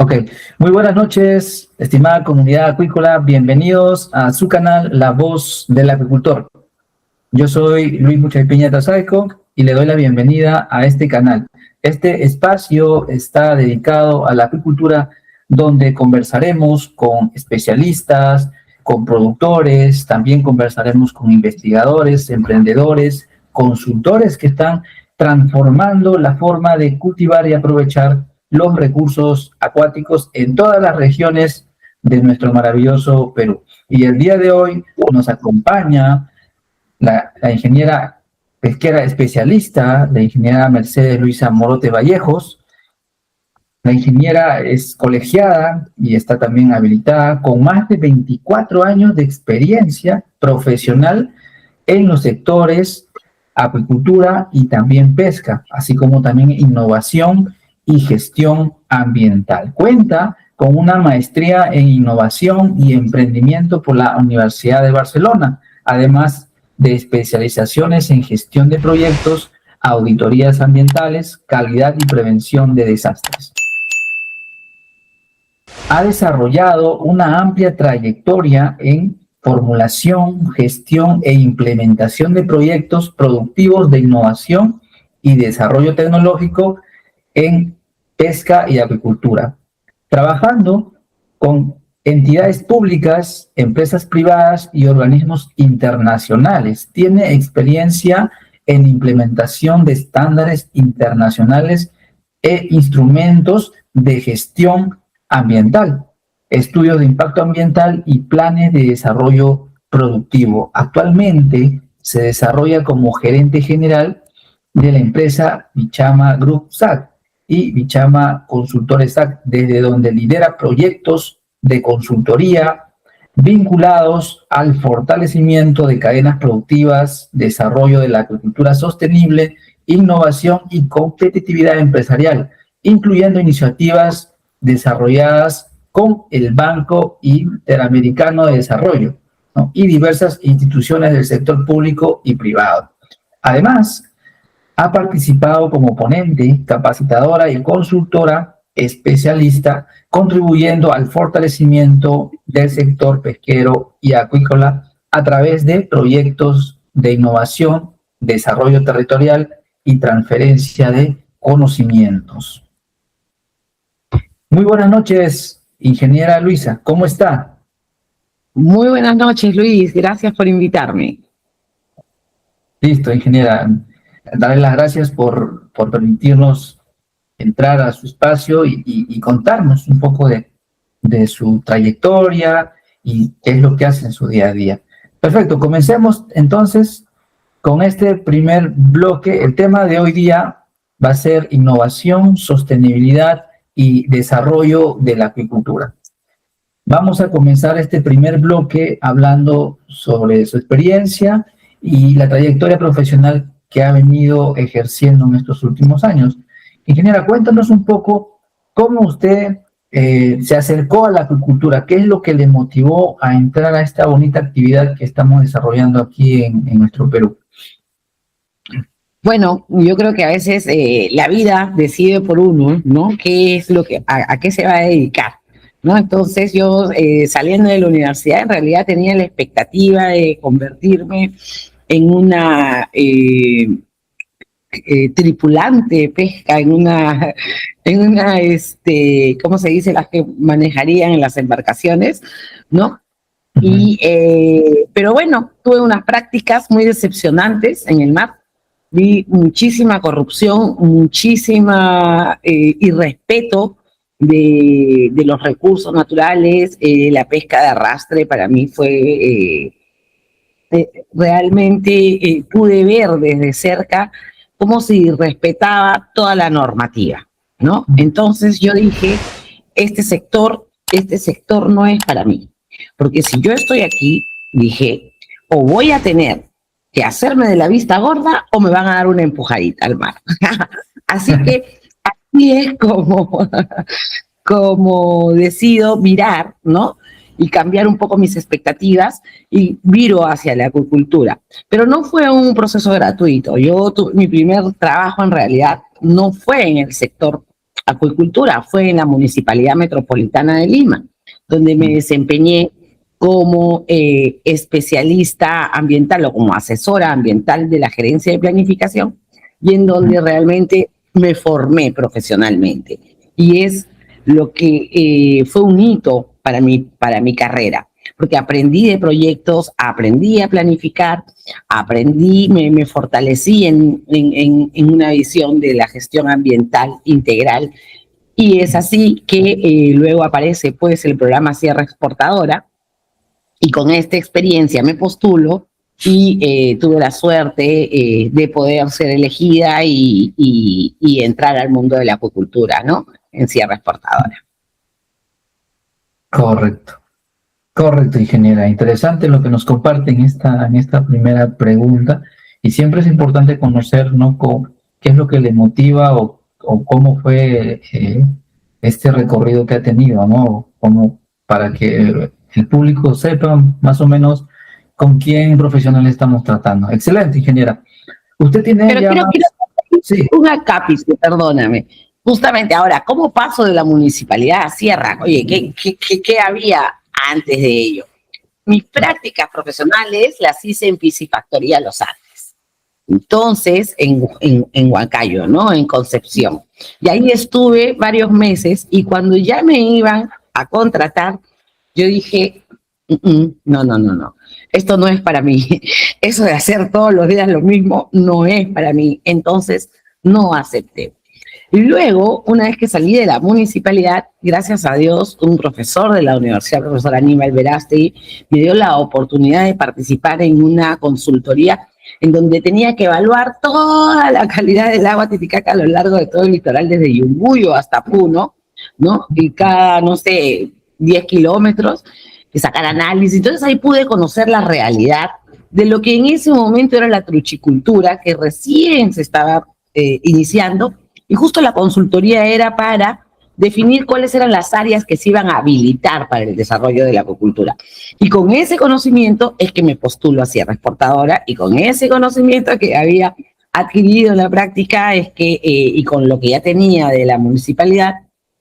Ok, muy buenas noches, estimada comunidad acuícola, bienvenidos a su canal La Voz del Acuicultor. Yo soy Luis Muchaypiña Tasaico y le doy la bienvenida a este canal. Este espacio está dedicado a la acuicultura, donde conversaremos con especialistas, con productores, también conversaremos con investigadores, emprendedores, consultores que están transformando la forma de cultivar y aprovechar los recursos acuáticos en todas las regiones de nuestro maravilloso Perú. Y el día de hoy nos acompaña la ingeniera pesquera especialista, la ingeniera Mercedes Luisa Morote Vallejos. La ingeniera es colegiada y está también habilitada con más de 24 años de experiencia profesional en los sectores acuicultura y también pesca, así como también innovación y gestión ambiental. Cuenta con una maestría en innovación y emprendimiento por la Universidad de Barcelona, además de especializaciones en gestión de proyectos, auditorías ambientales, calidad y prevención de desastres. Ha desarrollado una amplia trayectoria en formulación, gestión e implementación de proyectos productivos de innovación y desarrollo tecnológico en pesca y acuicultura, trabajando con entidades públicas, empresas privadas y organismos internacionales. Tiene experiencia en implementación de estándares internacionales e instrumentos de gestión ambiental, estudios de impacto ambiental y planes de desarrollo productivo. Actualmente se desarrolla como gerente general de la empresa Bichama Group SAC y Bichama Consultores SAC, desde donde lidera proyectos de consultoría vinculados al fortalecimiento de cadenas productivas, desarrollo de la acuicultura sostenible, innovación y competitividad empresarial, incluyendo iniciativas desarrolladas con el Banco Interamericano de Desarrollo, ¿no? Y diversas instituciones del sector público y privado. Además, ha participado como ponente, capacitadora y consultora especialista, contribuyendo al fortalecimiento del sector pesquero y acuícola a través de proyectos de innovación, desarrollo territorial y transferencia de conocimientos. Muy buenas noches, ingeniera Luisa, ¿cómo está? Muy buenas noches, Luis, gracias por invitarme. Listo, ingeniera, darle las gracias por permitirnos entrar a su espacio y contarnos un poco de su trayectoria y qué es lo que hace en su día a día. Perfecto, comencemos entonces con este primer bloque. El tema de hoy día va a ser innovación, sostenibilidad y desarrollo de la acuicultura. Vamos a comenzar este primer bloque hablando sobre su experiencia y la trayectoria profesional que ha venido ejerciendo en estos últimos años. Ingeniera, cuéntanos un poco cómo usted se acercó a la acuicultura, qué es lo que le motivó a entrar a esta bonita actividad que estamos desarrollando aquí en nuestro Perú. Bueno, yo creo que a veces la vida decide por uno, ¿no? ¿Qué es lo que, a qué se va a dedicar? ¿No? Entonces yo saliendo de la universidad en realidad tenía la expectativa de convertirme en una tripulante de pesca, en una ¿cómo se dice? Las que manejarían en las embarcaciones, ¿no? Y, pero bueno, tuve unas prácticas muy decepcionantes en el mar. Vi muchísima corrupción, muchísima irrespeto de los recursos naturales. La pesca de arrastre para mí fue realmente pude ver desde cerca cómo se respetaba toda la normativa, ¿no? Entonces yo dije, este sector no es para mí, porque si yo estoy aquí, dije, o voy a tener que hacerme de la vista gorda o me van a dar una empujadita al mar. Así que así es como decido mirar, ¿no? Y cambiar un poco mis expectativas y viro hacia la acuicultura. Pero no fue un proceso gratuito. Mi primer trabajo en realidad no fue en el sector acuicultura fue en la Municipalidad Metropolitana de Lima, donde me desempeñé como especialista ambiental o como asesora ambiental de la Gerencia de Planificación, y en donde realmente me formé profesionalmente. Y es lo que fue un hito para mi carrera, porque aprendí de proyectos, aprendí a planificar, me fortalecí en una visión de la gestión ambiental integral, y es así que luego aparece pues el programa Sierra Exportadora, y con esta experiencia me postulo y tuve la suerte de poder ser elegida y entrar al mundo de la acuicultura, ¿no? En Sierra Exportadora. Correcto. Correcto, ingeniera. Interesante lo que nos comparte en esta primera pregunta, y siempre es importante conocer, ¿no?, qué es lo que le motiva o cómo fue este recorrido que ha tenido, ¿no? Como para que el público sepa más o menos con quién profesional estamos tratando. Excelente, ingeniera. Usted tiene Pero ya quiero sí. un acápite, perdóname. Justamente ahora, ¿cómo paso de la municipalidad a Sierra? Oye, ¿qué había antes de ello? Mis prácticas profesionales las hice en Piscifactoría Los Andes. Entonces, en Huancayo, ¿no? En Concepción. Y ahí estuve varios meses, y cuando ya me iban a contratar, yo dije, no. Esto no es para mí. Eso de hacer todos los días lo mismo no es para mí. Entonces, no acepté. Y luego, una vez que salí de la municipalidad, gracias a Dios, un profesor de la universidad, el profesor Aníbal Verástegui, me dio la oportunidad de participar en una consultoría en donde tenía que evaluar toda la calidad del agua Titicaca a lo largo de todo el litoral, desde Yunguyo hasta Puno, ¿no? Y cada, no sé, 10 kilómetros, y sacar análisis. Entonces ahí pude conocer la realidad de lo que en ese momento era la truchicultura, que recién se estaba iniciando, y justo la consultoría era para definir cuáles eran las áreas que se iban a habilitar para el desarrollo de la acuicultura. Y con ese conocimiento es que me postulo a Sierra Exportadora, y con ese conocimiento que había adquirido en la práctica es que, y con lo que ya tenía de la municipalidad,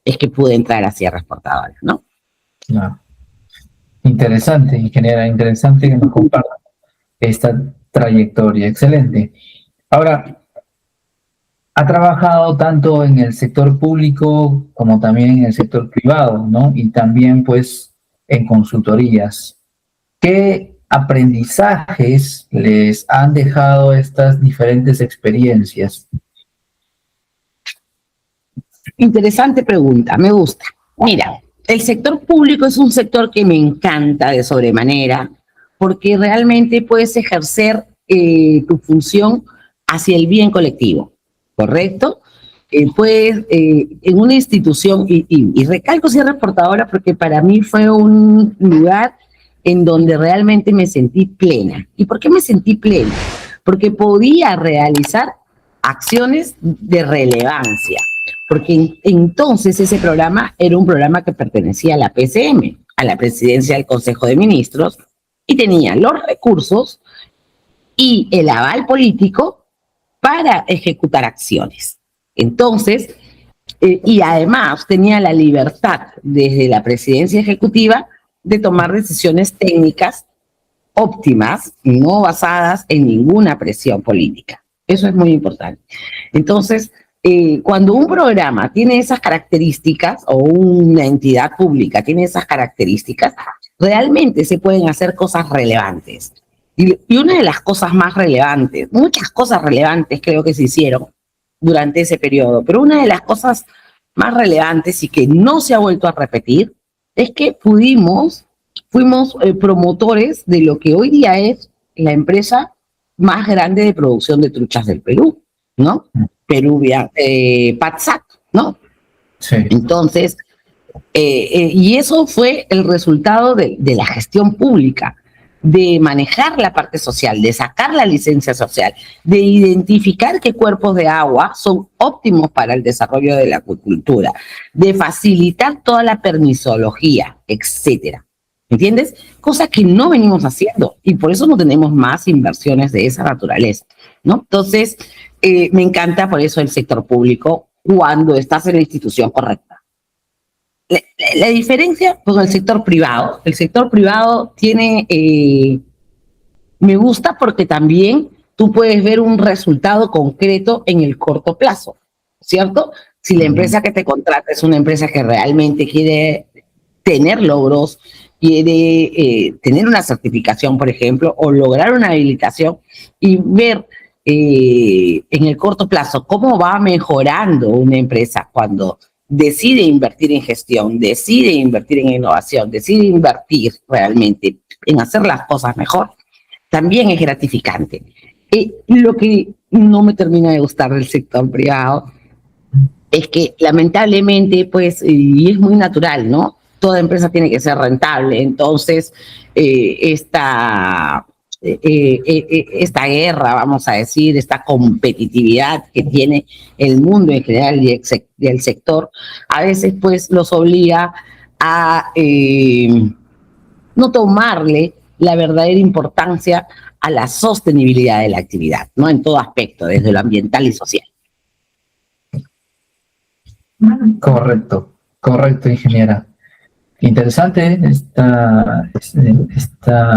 es que pude entrar a Sierra Exportadora, ¿no? Claro. Interesante, ingeniera, interesante que nos comparta esta trayectoria. Excelente. Ahora, ha trabajado tanto en el sector público como también en el sector privado, ¿no? Y también, pues, en consultorías. ¿Qué aprendizajes les han dejado estas diferentes experiencias? Interesante pregunta, me gusta. Mira, el sector público es un sector que me encanta de sobremanera, porque realmente puedes ejercer tu función hacia el bien colectivo, ¿correcto? Puedes, en una institución, y recalco Sierra Exportadora porque para mí fue un lugar en donde realmente me sentí plena. ¿Y por qué me sentí plena? Porque podía realizar acciones de relevancia, porque entonces ese programa era un programa que pertenecía a la PCM, a la Presidencia del Consejo de Ministros, y tenía los recursos y el aval político para ejecutar acciones. Entonces, y además tenía la libertad desde la Presidencia Ejecutiva de tomar decisiones técnicas óptimas, no basadas en ninguna presión política. Eso es muy importante. Entonces, cuando un programa tiene esas características, o una entidad pública tiene esas características, realmente se pueden hacer cosas relevantes. Y una de las cosas más relevantes, muchas cosas relevantes creo que se hicieron durante ese periodo, pero una de las cosas más relevantes y que no se ha vuelto a repetir es que fuimos promotores de lo que hoy día es la empresa más grande de producción de truchas del Perú, ¿no? Peruvia, PATSAC, ¿no? Sí. Entonces, y eso fue el resultado de la gestión pública, de manejar la parte social, de sacar la licencia social, de identificar qué cuerpos de agua son óptimos para el desarrollo de la acuicultura, de facilitar toda la permisología, etcétera. ¿Entiendes? Cosa que no venimos haciendo, y por eso no tenemos más inversiones de esa naturaleza, ¿no? Entonces, me encanta por eso el sector público. cuando estás en la institución correcta. La diferencia con el sector privado tiene, me gusta porque también tú puedes ver un resultado concreto en el corto plazo, ¿cierto? Si la empresa que te contrata es una empresa que realmente quiere tener logros, quiere tener una certificación, por ejemplo, o lograr una habilitación y ver en el corto plazo cómo va mejorando una empresa cuando decide invertir en gestión, decide invertir en innovación, decide invertir realmente en hacer las cosas mejor, también es gratificante. Lo que no me termina de gustar del sector privado es que lamentablemente, pues, y es muy natural, ¿no? Toda empresa tiene que ser rentable, entonces esta guerra, vamos a decir, esta competitividad que tiene el mundo en general y el sector, a veces pues los obliga a no tomarle la verdadera importancia a la sostenibilidad de la actividad, ¿no? En todo aspecto, desde lo ambiental y social. Correcto, ingeniera. Interesante esta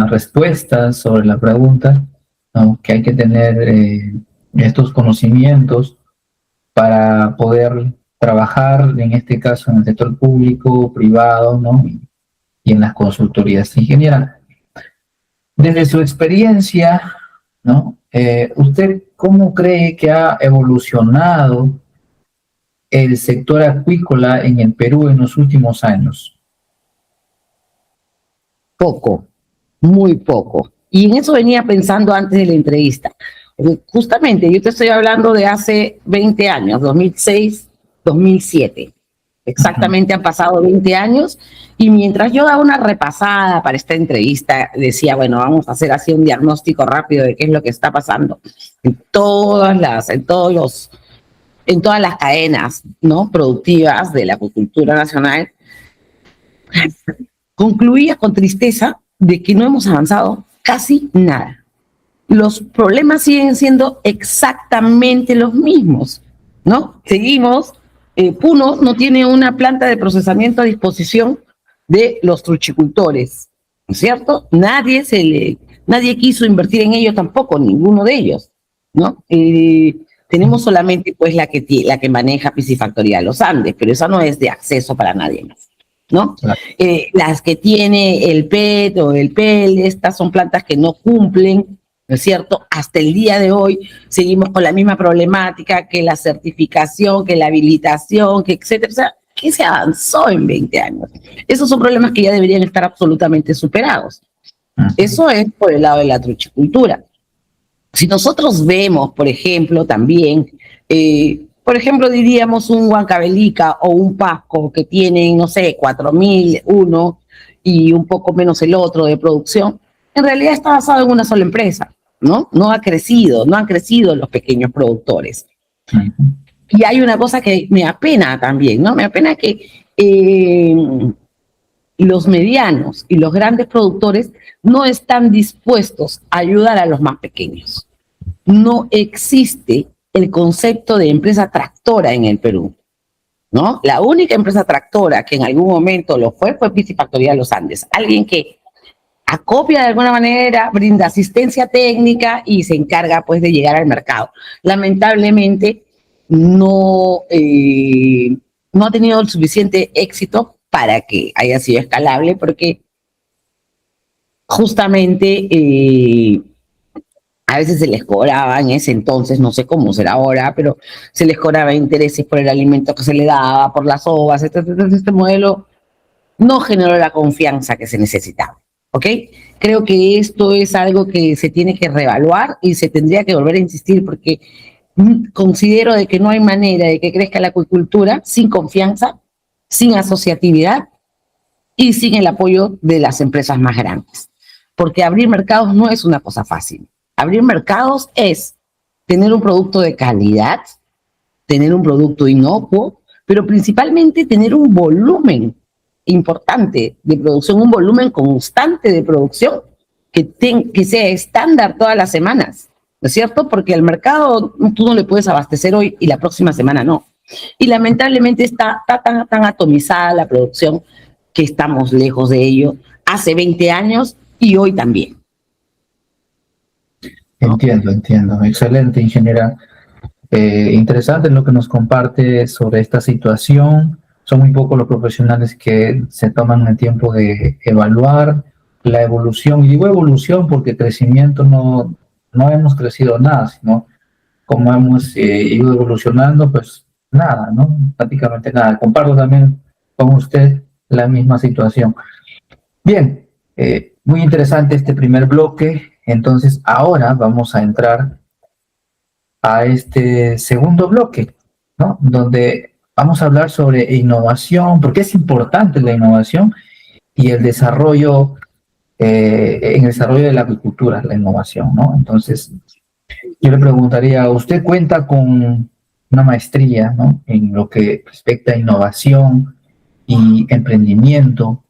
respuesta sobre la pregunta, ¿no? Que hay que tener estos conocimientos para poder trabajar, en este caso, en el sector público, privado, ¿no? Y en las consultorías. Ingeniera, desde su experiencia, ¿no? ¿Usted cómo cree que ha evolucionado el sector acuícola en el Perú en los últimos años? Poco, muy poco. Y en eso venía pensando antes de la entrevista. Justamente, yo te estoy hablando de hace 20 años, 2006, 2007. Exactamente, han pasado 20 años. Y mientras yo daba una repasada para esta entrevista, decía, bueno, vamos a hacer así un diagnóstico rápido de qué es lo que está pasando en todas las cadenas, ¿no? Productivas de la acuicultura nacional. Concluía con tristeza de que no hemos avanzado casi nada. Los problemas siguen siendo exactamente los mismos, ¿no? Seguimos, Puno no tiene una planta de procesamiento a disposición de los truchicultores, ¿no es cierto? Nadie quiso invertir en ello tampoco, ninguno de ellos, ¿no? Tenemos solamente pues la que maneja Piscifactoría de los Andes, pero esa no es de acceso para nadie más, ¿no? Claro. Las que tiene el PET o el PEL, estas son plantas que no cumplen, ¿no es cierto? Hasta el día de hoy seguimos con la misma problemática, que la certificación, que la habilitación, que etcétera. O sea, ¿qué se avanzó en 20 años? Esos son problemas que ya deberían estar absolutamente superados. Eso es por el lado de la truchicultura. Si nosotros vemos, por ejemplo, también, por ejemplo, diríamos un Huancavelica o un Pasco que tienen, no sé, 4.000 uno y un poco menos el otro de producción, en realidad está basado en una sola empresa, ¿no? No han crecido los pequeños productores. Y hay una cosa que me apena también, ¿no? Me apena que los medianos y los grandes productores no están dispuestos a ayudar a los más pequeños. No existe el concepto de empresa tractora en el Perú, ¿no? La única empresa tractora que en algún momento lo fue Piscifactoría de los Andes. Alguien que acopia de alguna manera, brinda asistencia técnica y se encarga pues de llegar al mercado. Lamentablemente no ha tenido el suficiente éxito para que haya sido escalable, porque justamente a veces se les cobraba en ese entonces, no sé cómo será ahora, pero se les cobraba intereses por el alimento que se le daba, por las ovas, este modelo no generó la confianza que se necesitaba, ¿ok? Creo que esto es algo que se tiene que reevaluar y se tendría que volver a insistir, porque considero de que no hay manera de que crezca la acuicultura sin confianza, sin asociatividad y sin el apoyo de las empresas más grandes. Porque abrir mercados no es una cosa fácil. Abrir mercados es tener un producto de calidad, tener un producto inocuo, pero principalmente tener un volumen importante de producción, un volumen constante de producción que sea estándar todas las semanas, ¿no es cierto? Porque al mercado tú no le puedes abastecer hoy y la próxima semana no. Y lamentablemente está tan atomizada la producción que estamos lejos de ello hace 20 años y hoy también. Entiendo. Excelente, ingeniera. Interesante lo que nos comparte sobre esta situación. Son muy pocos los profesionales que se toman el tiempo de evaluar la evolución. Y digo evolución porque crecimiento no hemos crecido nada, sino como hemos ido evolucionando, pues nada, ¿no? Prácticamente nada. Comparto también con usted la misma situación. Bien, muy interesante este primer bloque. Entonces, ahora vamos a entrar a este segundo bloque, ¿no? Donde vamos a hablar sobre innovación, porque es importante la innovación y el desarrollo, en el desarrollo de la agricultura, la innovación, ¿no? Entonces, yo le preguntaría, ¿usted cuenta con una maestría, ¿no?, en lo que respecta a innovación y emprendimiento?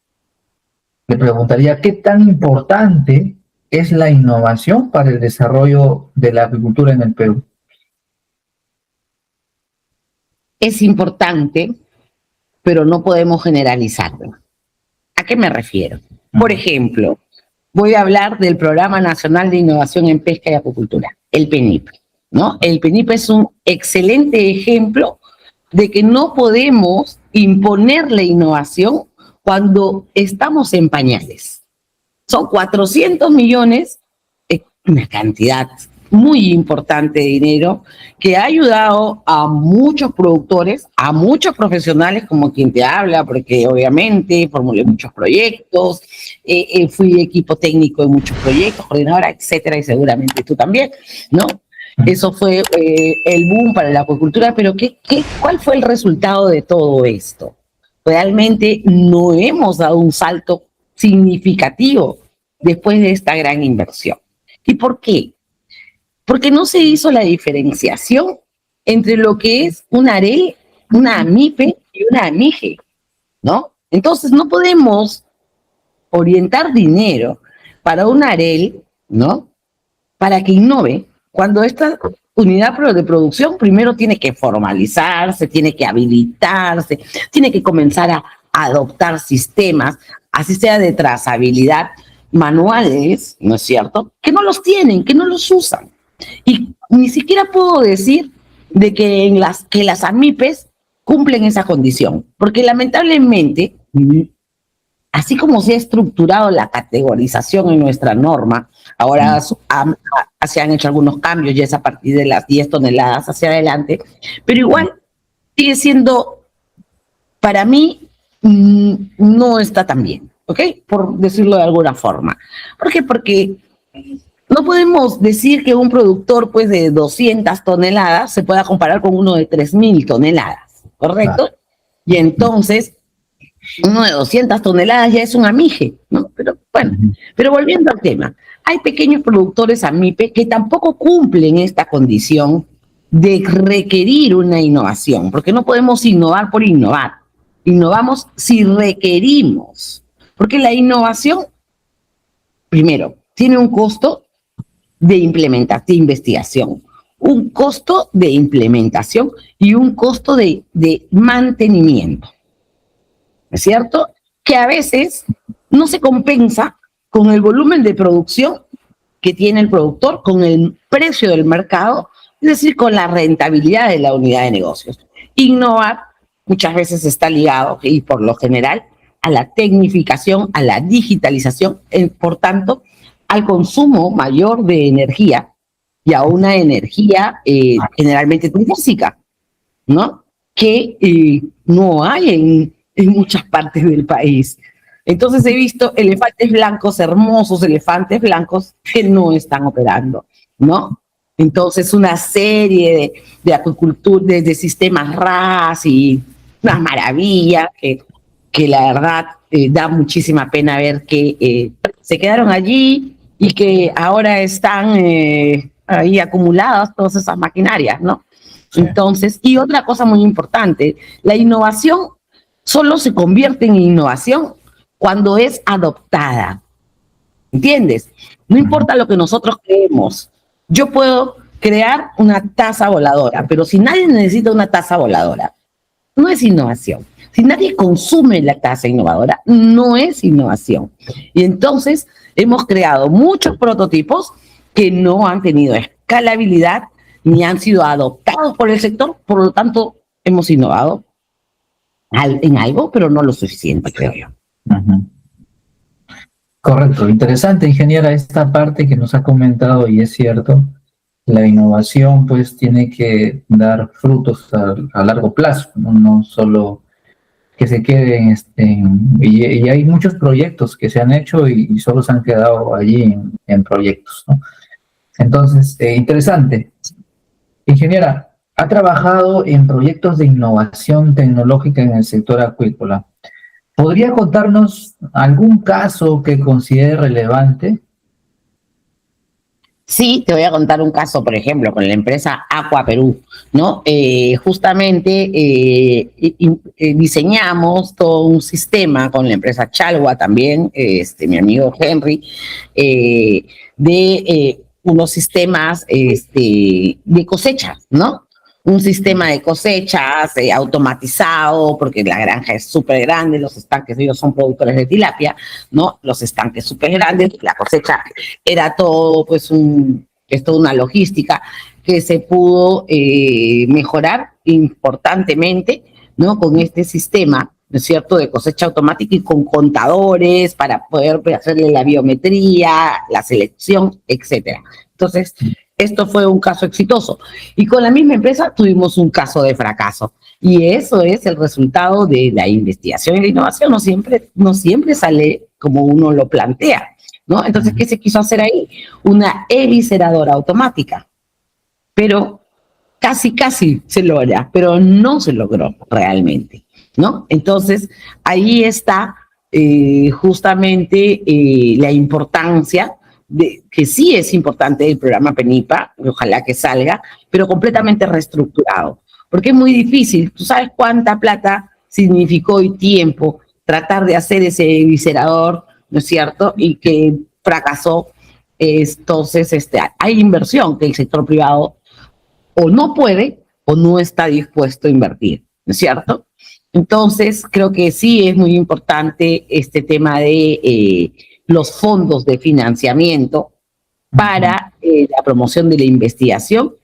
Le preguntaría, ¿qué tan importante es la innovación para el desarrollo de la agricultura en el Perú? Es importante, pero no podemos generalizarlo. ¿A qué me refiero? Por ejemplo, voy a hablar del Programa Nacional de Innovación en Pesca y Acuicultura, el PENIP, ¿no? El PENIP es un excelente ejemplo de que no podemos imponerle innovación cuando estamos en pañales. Son 400 millones, una cantidad muy importante de dinero que ha ayudado a muchos productores, a muchos profesionales como quien te habla, porque obviamente formulé muchos proyectos, fui equipo técnico de muchos proyectos, coordinadora, etcétera, y seguramente tú también, ¿no? Eso fue el boom para la acuicultura, pero ¿cuál fue el resultado de todo esto? Realmente no hemos dado un salto significativo después de esta gran inversión. ¿Y por qué? Porque no se hizo la diferenciación entre lo que es un AREL, una AMIPE y una AMIGE, ¿no? Entonces no podemos orientar dinero para un AREL, ¿no?, para que innove, cuando esta unidad de producción primero tiene que formalizarse, tiene que habilitarse, tiene que comenzar a adoptar sistemas, así sea de trazabilidad, manuales, ¿no es cierto?, que no los tienen, que no los usan. Y ni siquiera puedo decir de que las AMIPES cumplen esa condición, porque lamentablemente, así como se ha estructurado la categorización en nuestra norma, ahora se han hecho algunos cambios, ya es a partir de las 10 toneladas hacia adelante, pero igual sigue siendo, para mí, no está tan bien, ¿ok? Por decirlo de alguna forma. ¿Por qué? Porque no podemos decir que un productor, pues, de 200 toneladas se pueda comparar con uno de 3.000 toneladas, ¿correcto? Y entonces, uno de 200 toneladas ya es un AMIGE, ¿no? Pero bueno, pero volviendo al tema, hay pequeños productores AMIPE que tampoco cumplen esta condición de requerir una innovación, porque no podemos innovar por innovar. Innovamos si requerimos, porque la innovación, primero, tiene un costo de investigación, un costo de implementación y un costo de mantenimiento, ¿es cierto? Que a veces no se compensa con el volumen de producción que tiene el productor, con el precio del mercado, es decir, con la rentabilidad de la unidad de negocios. Innovar muchas veces está ligado, y por lo general, a la tecnificación, a la digitalización, por tanto, al consumo mayor de energía y a una energía generalmente física, ¿no?, que no hay en muchas partes del país. Entonces he visto elefantes blancos, hermosos elefantes blancos, que no están operando, ¿no? Entonces una serie de acuicultura, de sistemas RAS y una maravilla que la verdad da muchísima pena ver que se quedaron allí y que ahora están ahí acumuladas todas esas maquinarias, ¿no? Sí. Entonces, y otra cosa muy importante, la innovación solo se convierte en innovación cuando es adoptada, ¿entiendes? No importa lo que nosotros creemos, yo puedo crear una taza voladora, pero si nadie necesita una taza voladora, no es innovación. Si nadie consume la taza innovadora, no es innovación. Y entonces hemos creado muchos prototipos que no han tenido escalabilidad ni han sido adoptados por el sector, por lo tanto hemos innovado en algo, pero no lo suficiente, creo yo. Ujú. Correcto, interesante, ingeniera, esta parte que nos ha comentado, y es cierto, la innovación pues tiene que dar frutos a largo plazo, ¿no? No solo que se queden, y hay muchos proyectos que se han hecho y solo se han quedado allí en proyectos, ¿no? Entonces, interesante. Ingeniera, ha trabajado en proyectos de innovación tecnológica en el sector acuícola. ¿Podría contarnos algún caso que considere relevante? Sí, te voy a contar un caso, por ejemplo, con la empresa Aqua Perú, ¿no? Justamente diseñamos todo un sistema con la empresa Chalwa también, mi amigo Henry, de unos sistemas de cosecha, ¿no? Un sistema de cosechas automatizado, porque la granja es súper grande, los estanques, ellos son productores de tilapia, ¿no? Los estanques súper grandes, la cosecha era todo, pues, es toda una logística que se pudo mejorar importantemente, ¿no? Con este sistema, ¿no es cierto?, de cosecha automática y con contadores para poder hacerle la biometría, la selección, etcétera. Entonces, esto fue un caso exitoso. Y con la misma empresa tuvimos un caso de fracaso. Y eso es el resultado de la investigación y la innovación. No siempre sale como uno lo plantea, ¿no? Entonces, ¿qué se quiso hacer ahí? Una evisceradora automática. Pero casi se logra, pero no se logró realmente, ¿no? Entonces, ahí está justamente la importancia que sí es importante el programa PENIPA, ojalá que salga, pero completamente reestructurado, porque es muy difícil. ¿Tú sabes cuánta plata significó y tiempo tratar de hacer ese viscerador, ¿no es cierto? Y que fracasó. Entonces, hay inversión que el sector privado o no puede o no está dispuesto a invertir, ¿no es cierto? Entonces, creo que sí es muy importante este tema de los fondos de financiamiento para la promoción de la investigación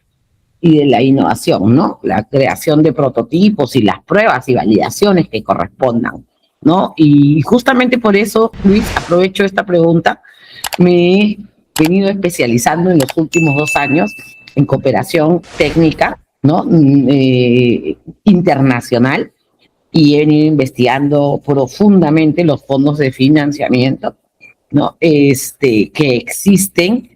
y de la innovación, ¿no? La creación de prototipos y las pruebas y validaciones que correspondan, ¿no? Y justamente por eso, Luis, aprovecho esta pregunta, me he venido especializando en los últimos 2 años en cooperación técnica, ¿no? Internacional, y he venido investigando profundamente los fondos de financiamiento, ¿no? Que existen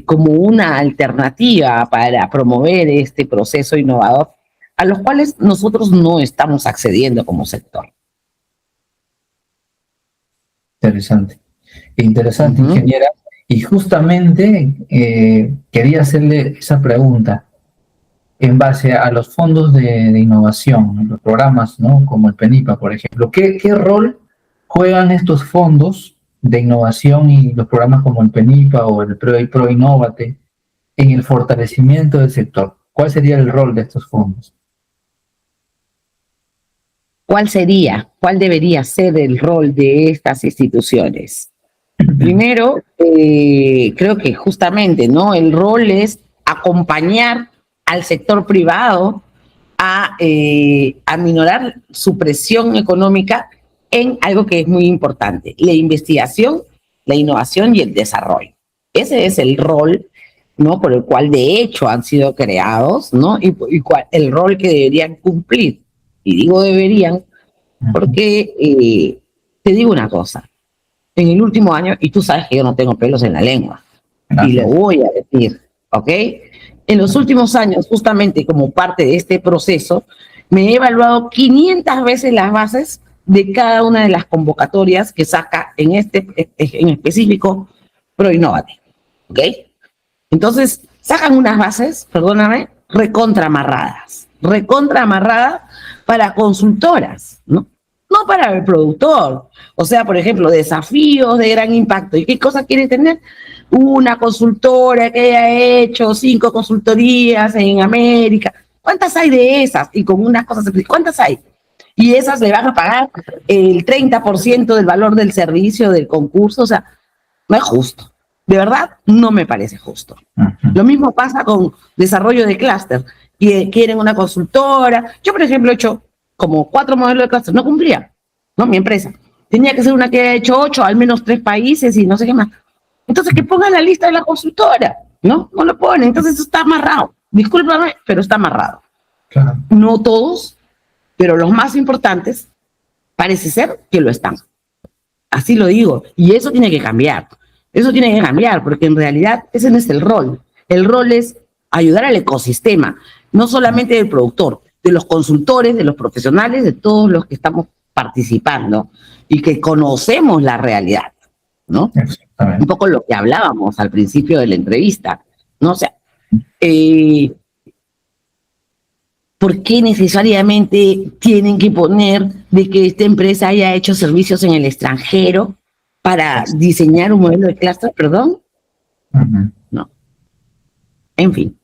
como una alternativa para promover este proceso innovador, a los cuales nosotros no estamos accediendo como sector. Interesante. Interesante, ingeniera. Y justamente quería hacerle esa pregunta en base a los fondos de innovación, los programas, ¿no? Como el PENIPA, por ejemplo. ¿Qué rol juegan estos fondos de innovación y los programas como el PENIPA o el ProInnovate en el fortalecimiento del sector? ¿Cuál sería el rol de estos fondos? ¿Cuál debería ser el rol de estas instituciones? Primero, creo que justamente, ¿no? El rol es acompañar al sector privado a aminorar su presión económica en algo que es muy importante: la investigación, la innovación y el desarrollo. Ese es el rol, ¿no?, por el cual de hecho han sido creados, ¿no? Y el rol que deberían cumplir. Y digo deberían porque te digo una cosa. En el último año, y tú sabes que yo no tengo pelos en la lengua, y lo voy a decir, ¿ok? En los últimos años, justamente como parte de este proceso, me he evaluado 500 veces las bases de cada una de las convocatorias que saca en específico ProInnovate, ¿ok? Entonces, sacan unas bases, perdóname, recontra amarradas para consultoras, ¿no? No para el productor. O sea, por ejemplo, desafíos de gran impacto. ¿Y qué cosa quiere tener? una consultora que haya hecho 5 consultorías en América. ¿Cuántas hay de esas? Y con unas cosas, ¿cuántas hay? Y esas le van a pagar el 30% del valor del servicio, del concurso. O sea, no es justo. De verdad, no me parece justo. Lo mismo pasa con desarrollo de clúster. Quieren una consultora. Yo, por ejemplo, he hecho como 4 modelos de clúster. No cumplía, ¿no? Mi empresa. Tenía que ser una que haya hecho 8, al menos 3 países y no sé qué más. Entonces, que pongan la lista de la consultora, ¿no? No lo ponen. Entonces, eso está amarrado. Discúlpame, pero está amarrado. Claro. No todos, pero los más importantes parece ser que lo están. Así lo digo. Y eso tiene que cambiar. Eso tiene que cambiar, porque en realidad ese no es el rol. El rol es ayudar al ecosistema, no solamente del productor, de los consultores, de los profesionales, de todos los que estamos participando y que conocemos la realidad, ¿no? Un poco lo que hablábamos al principio de la entrevista, ¿no? O sea, ¿por qué necesariamente tienen que poner de que esta empresa haya hecho servicios en el extranjero para diseñar un modelo de clúster, perdón? No. En fin,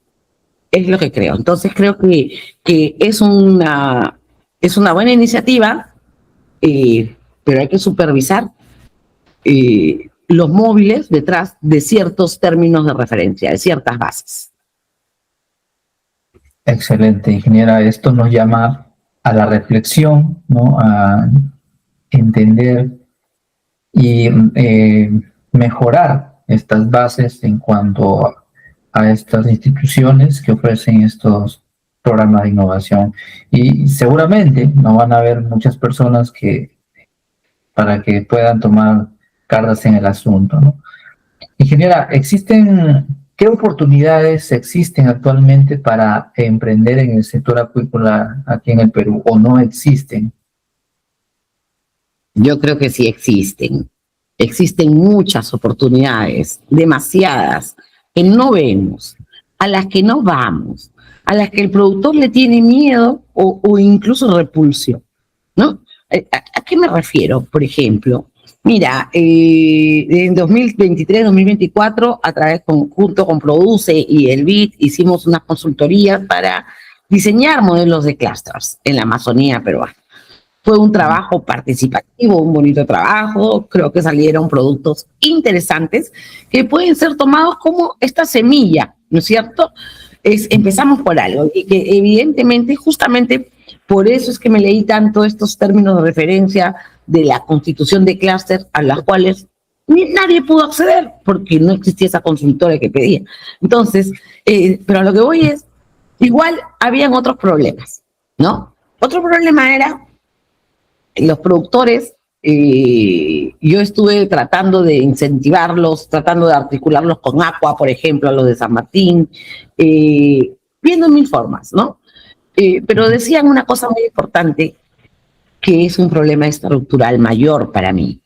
es lo que creo. Entonces creo que es una buena iniciativa, pero hay que supervisar los móviles detrás de ciertos términos de referencia, de ciertas bases. Excelente, ingeniera. Esto nos llama a la reflexión, ¿no? A entender y mejorar estas bases en cuanto a estas instituciones que ofrecen estos programas de innovación. Y seguramente no van a haber muchas personas para que puedan tomar cartas en el asunto, ¿no? Ingeniera, ¿qué oportunidades existen actualmente para emprender en el sector acuícola aquí en el Perú o no existen? Yo creo que sí existen. Existen muchas oportunidades, demasiadas, que no vemos, a las que no vamos, a las que el productor le tiene miedo o incluso repulsión, ¿no? ¿A qué me refiero? Por ejemplo, mira, en 2023-2024, junto con Produce y el BID, hicimos unas consultorías para diseñar modelos de clusters en la Amazonía peruana. Fue un trabajo participativo, un bonito trabajo. Creo que salieron productos interesantes que pueden ser tomados como esta semilla, ¿no es cierto? Empezamos por algo y que evidentemente, justamente por eso es que me leí tanto estos términos de referencia de la constitución de clúster a las cuales nadie pudo acceder porque no existía esa consultora que pedía. Entonces, pero a lo que voy es, igual habían otros problemas, ¿no? Otro problema era los productores. Yo estuve tratando de incentivarlos, tratando de articularlos con Aqua, por ejemplo, a los de San Martín, viendo mil formas, ¿no? Pero decían una cosa muy importante, que es un problema estructural mayor para mí,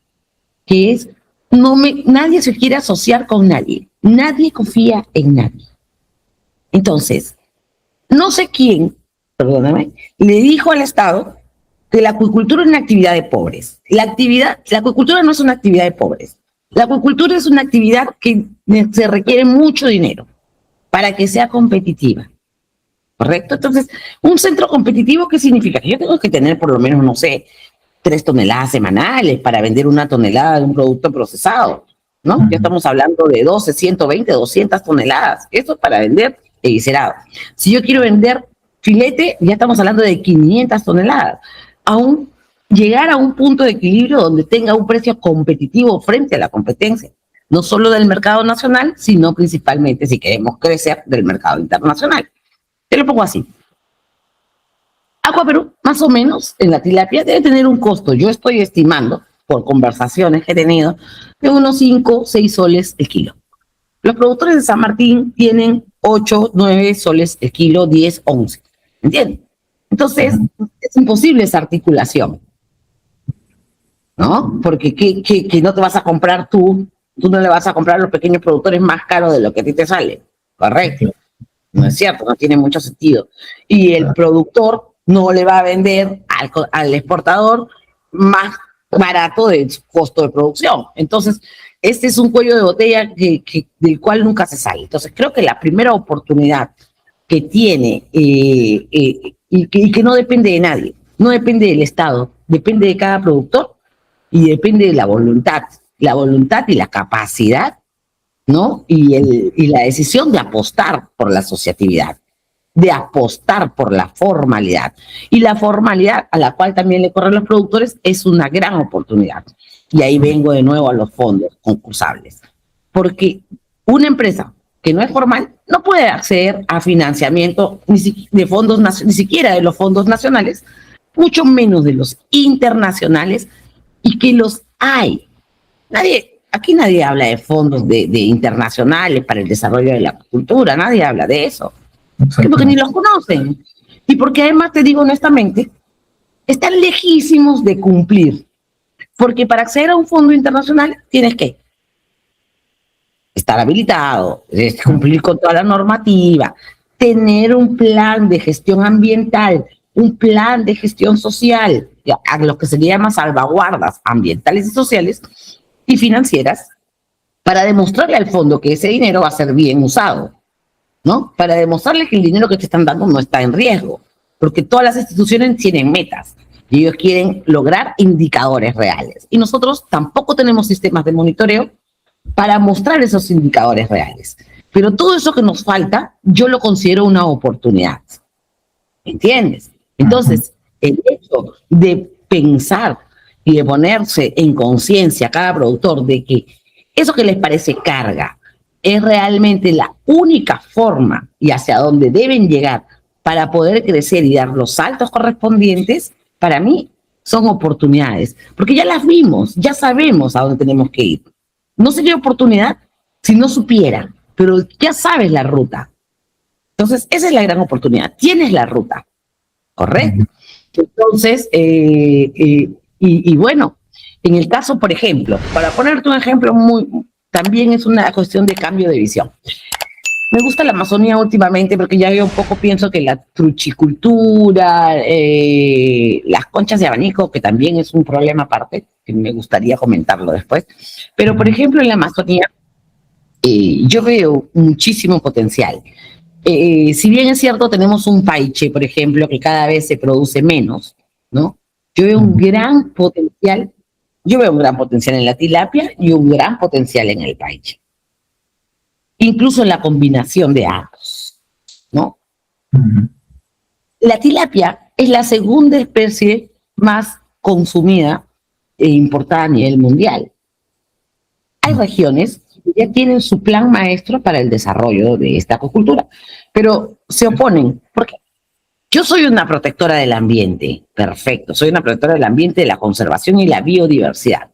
que es, nadie se quiere asociar con nadie, nadie confía en nadie. Entonces, no sé quién, perdóname, le dijo al Estado que la acuicultura es una actividad de pobres. La acuicultura no es una actividad de pobres. La acuicultura es una actividad que se requiere mucho dinero para que sea competitiva. ¿Correcto? Entonces, un centro competitivo, ¿qué significa? Yo tengo que tener por lo menos, no sé, 3 toneladas semanales para vender 1 tonelada de un producto procesado, ¿no? Ya estamos hablando de 12, 120, 200 toneladas. Eso es para vender eviscerado. Si yo quiero vender filete, ya estamos hablando de 500 toneladas. Aún llegar a un punto de equilibrio donde tenga un precio competitivo frente a la competencia, no solo del mercado nacional, sino principalmente, si queremos crecer, del mercado internacional. Te lo pongo así. Aqua Perú, más o menos, en la tilapia debe tener un costo, yo estoy estimando, por conversaciones que he tenido, de unos 5, 6 soles el kilo. Los productores de San Martín tienen 8, 9 soles el kilo, 10, 11. ¿Entiendes? Entonces, es imposible esa articulación, ¿no? Porque que no te vas a comprar tú no le vas a comprar a los pequeños productores más caro de lo que a ti te sale, ¿correcto? No es cierto, no tiene mucho sentido. Y el productor no le va a vender al exportador más barato de su costo de producción. Entonces, este es un cuello de botella del cual nunca se sale. Entonces, creo que la primera oportunidad que tiene y que no depende de nadie, no depende del Estado, depende de cada productor y depende de la voluntad y la capacidad, ¿no? Y la decisión de apostar por la asociatividad, de apostar por la formalidad. Y la formalidad, a la cual también le corren los productores, es una gran oportunidad. Y ahí vengo de nuevo a los fondos concursables. Porque una empresa que no es formal no puede acceder a financiamiento de fondos, ni siquiera de los fondos nacionales, mucho menos de los internacionales, y que los hay. Aquí nadie habla de fondos de internacionales para el desarrollo de la cultura, nadie habla de eso. Porque ni los conocen. Y porque además, te digo honestamente, están lejísimos de cumplir. Porque para acceder a un fondo internacional tienes que estar habilitado, cumplir con toda la normativa, tener un plan de gestión ambiental, un plan de gestión social, a lo que se le llama salvaguardas ambientales y sociales y financieras, para demostrarle al fondo que ese dinero va a ser bien usado, ¿no? Para demostrarle que el dinero que te están dando no está en riesgo, porque todas las instituciones tienen metas y ellos quieren lograr indicadores reales. Y nosotros tampoco tenemos sistemas de monitoreo para mostrar esos indicadores reales. Pero todo eso que nos falta, yo lo considero una oportunidad. ¿Entiendes? Entonces, el hecho de pensar y de ponerse en conciencia cada productor de que eso que les parece carga es realmente la única forma y hacia dónde deben llegar para poder crecer y dar los saltos correspondientes, para mí son oportunidades, porque ya las vimos, ya sabemos a dónde tenemos que ir. No sería oportunidad si no supiera, pero ya sabes la ruta. Entonces, esa es la gran oportunidad. Tienes la ruta, ¿correcto? Entonces, y bueno, en el caso, por ejemplo, para ponerte un ejemplo también es una cuestión de cambio de visión. Me gusta la Amazonía últimamente porque ya yo un poco pienso que la truchicultura, las conchas de abanico, que también es un problema aparte, que me gustaría comentarlo después. Pero, por ejemplo, en la Amazonía yo veo muchísimo potencial. Si bien es cierto, tenemos un paiche, por ejemplo, que cada vez se produce menos, ¿no? Yo veo un gran potencial en la tilapia y un gran potencial en el paiche. Incluso en la combinación de ambos, ¿no? La tilapia es la segunda especie más consumida e importada a nivel mundial. Hay regiones que ya tienen su plan maestro para el desarrollo de esta acuicultura, pero se oponen. ¿Por qué? Yo soy una protectora del ambiente, perfecto, soy una protectora del ambiente, de la conservación y la biodiversidad,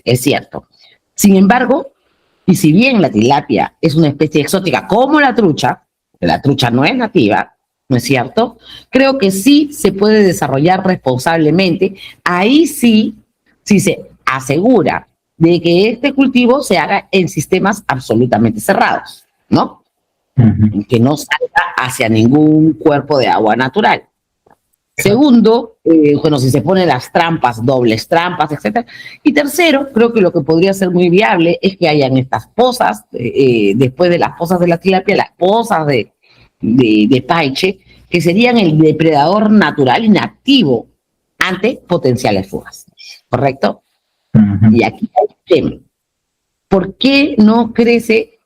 es cierto. Sin embargo, y si bien la tilapia es una especie exótica como la trucha no es nativa, ¿no es cierto? Creo que sí se puede desarrollar responsablemente. Ahí sí se asegura de que este cultivo se haga en sistemas absolutamente cerrados, ¿no? Que no salga hacia ningún cuerpo de agua natural. Segundo, bueno, si se ponen las trampas, dobles trampas, etcétera. Y tercero, creo que lo que podría ser muy viable es que hayan estas pozas, después de las pozas de la tilapia, las pozas de paiche, que serían el depredador natural y nativo ante potenciales fugas. ¿Correcto? Y aquí hay un tema. ¿Por qué no crece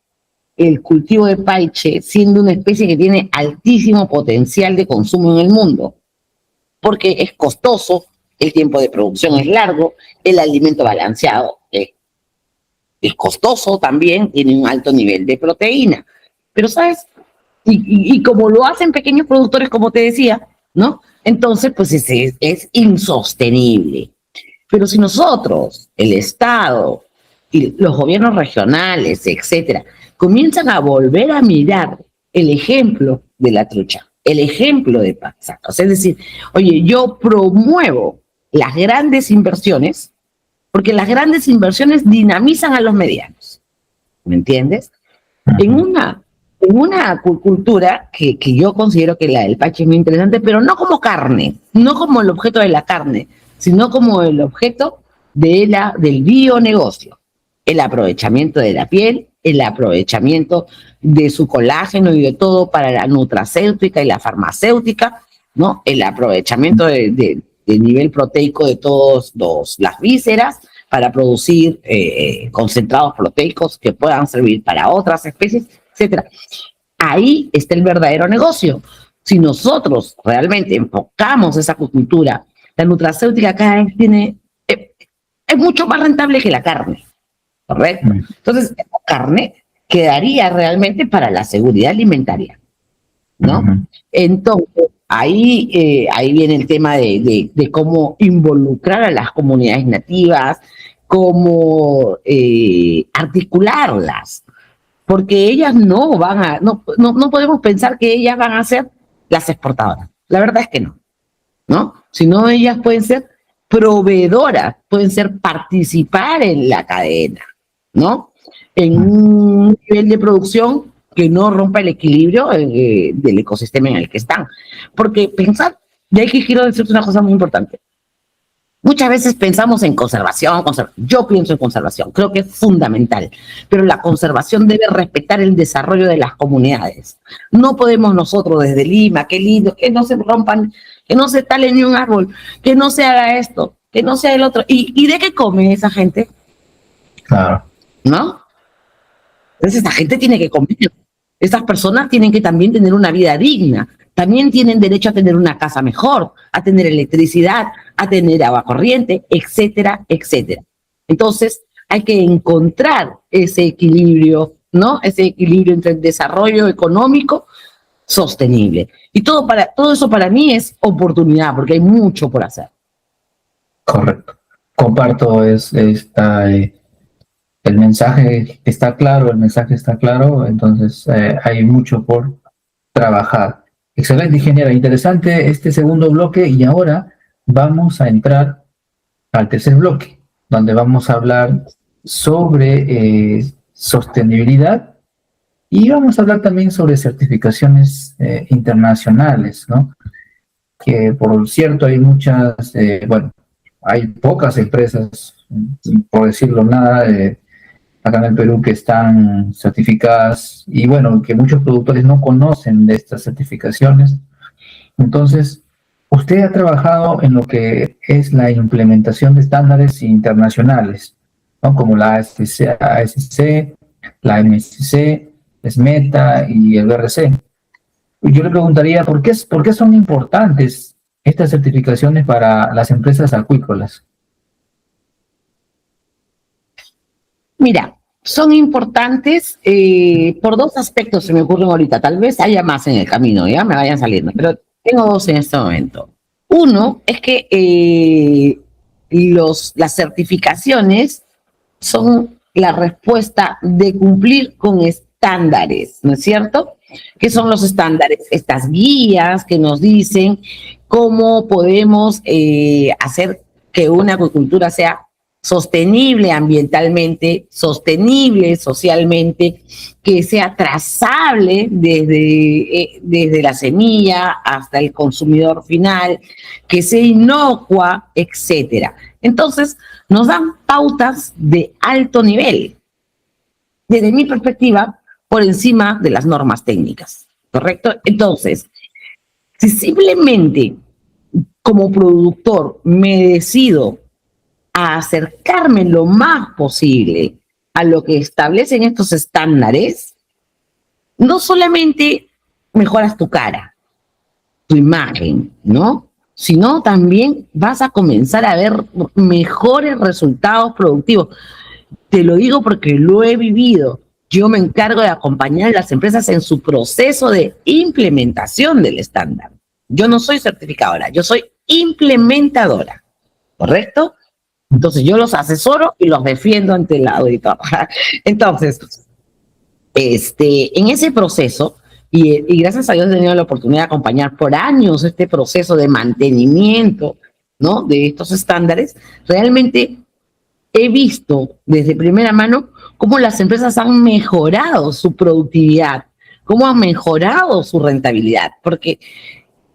el cultivo de paiche siendo una especie que tiene altísimo potencial de consumo en el mundo? Porque es costoso, el tiempo de producción es largo, el alimento balanceado es costoso también, tiene un alto nivel de proteína. Pero, ¿sabes? Y como lo hacen pequeños productores, como te decía, ¿no? Entonces, pues es insostenible. Pero si nosotros, el Estado y los gobiernos regionales, etcétera, comienzan a volver a mirar el ejemplo de la trucha, el ejemplo de Paxatos, es decir, oye, yo promuevo las grandes inversiones porque las grandes inversiones dinamizan a los medianos, ¿me entiendes? En una acuicultura que yo considero que la del paiche es muy interesante, pero no como carne, no como el objeto de la carne, sino como el objeto del bionegocio. el aprovechamiento de la piel, el aprovechamiento de su colágeno y de todo para la nutracéutica y la farmacéutica, ¿no? El aprovechamiento del nivel proteico de todas las vísceras para producir concentrados proteicos que puedan servir para otras especies, etcétera. Ahí está el verdadero negocio. Si nosotros realmente enfocamos esa acuicultura, la nutracéutica cada vez es mucho más rentable que la carne, ¿correcto? Entonces, la carne quedaría realmente para la seguridad alimentaria, ¿no? Entonces, ahí viene el tema de cómo involucrar a las comunidades nativas, cómo articularlas, porque ellas no podemos pensar que ellas van a ser las exportadoras. La verdad es que ¿no? Sino ellas pueden ser proveedoras, pueden ser participar en la cadena, ¿no? En un nivel de producción que no rompa el equilibrio del ecosistema en el que están. Porque pensar, y aquí quiero decirte una cosa muy importante. Muchas veces pensamos en conservación. Yo pienso en conservación, creo que es fundamental, pero la conservación debe respetar el desarrollo de las comunidades. No podemos nosotros desde Lima, qué lindo, que no se rompan, que no se tale ni un árbol, que no se haga esto, que no sea el otro. ¿Y de qué come esa gente? Claro. ¿No? Entonces esa gente tiene que comer. Estas personas tienen que también tener una vida digna. También tienen derecho a tener una casa mejor, a tener electricidad, a tener agua corriente, etcétera, etcétera. Entonces, hay que encontrar ese equilibrio, ¿no? Ese equilibrio entre el desarrollo económico sostenible. Y todo eso para mí es oportunidad, porque hay mucho por hacer. Correcto. Comparto el mensaje está claro, entonces hay mucho por trabajar. Excelente, ingeniera, interesante este segundo bloque y ahora vamos a entrar al tercer bloque, donde vamos a hablar sobre sostenibilidad y vamos a hablar también sobre certificaciones internacionales, ¿no? Que por cierto hay muchas, hay pocas empresas, por decirlo nada, acá en el Perú que están certificadas y bueno, que muchos productores no conocen de estas certificaciones. Entonces, usted ha trabajado en lo que es la implementación de estándares internacionales, ¿no? Como la ASC, la MSC, SMETA y el BRC. Yo le preguntaría, ¿por qué son importantes estas certificaciones para las empresas acuícolas? Mira, son importantes por dos aspectos se me ocurren ahorita. Tal vez haya más en el camino, ya me vayan saliendo, pero tengo dos en este momento. Uno es que las certificaciones son la respuesta de cumplir con estándares, ¿no es cierto? ¿Qué son los estándares? Estas guías que nos dicen cómo podemos hacer que una acuicultura sea sostenible ambientalmente, sostenible socialmente, que sea trazable desde la semilla hasta el consumidor final, que sea inocua, etcétera. Entonces, nos dan pautas de alto nivel, desde mi perspectiva, por encima de las normas técnicas, ¿correcto? Entonces, si simplemente como productor me decido a acercarme lo más posible a lo que establecen estos estándares, no solamente mejoras tu cara, tu imagen, ¿no? Sino también vas a comenzar a ver mejores resultados productivos. Te lo digo porque lo he vivido. Yo me encargo de acompañar a las empresas en su proceso de implementación del estándar. Yo no soy certificadora, yo soy implementadora, ¿correcto? Entonces yo los asesoro y los defiendo ante el auditor. Entonces, en ese proceso, y gracias a Dios he tenido la oportunidad de acompañar por años este proceso de mantenimiento, ¿no?, de estos estándares, realmente he visto desde primera mano cómo las empresas han mejorado su productividad, cómo han mejorado su rentabilidad, porque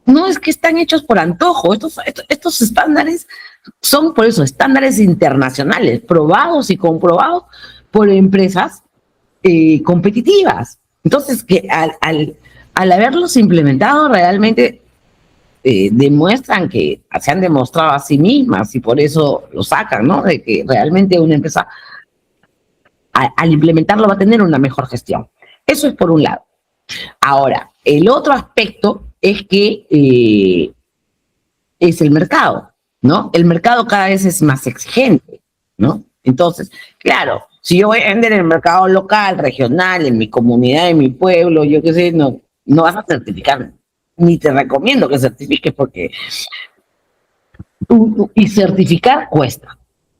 no es que están hechos por antojo, estos estándares son por eso estándares internacionales, probados y comprobados por empresas competitivas. Entonces, que al haberlos implementado realmente demuestran que se han demostrado a sí mismas y por eso lo sacan, ¿no? De que realmente una empresa al implementarlo va a tener una mejor gestión. Eso es por un lado. Ahora, el otro aspecto es que es el mercado, ¿no? El mercado cada vez es más exigente, ¿no? Entonces, claro, si yo voy a vender en el mercado local, regional, en mi comunidad, en mi pueblo, yo qué sé, no vas a certificar, ni te recomiendo que certifiques porque y certificar cuesta.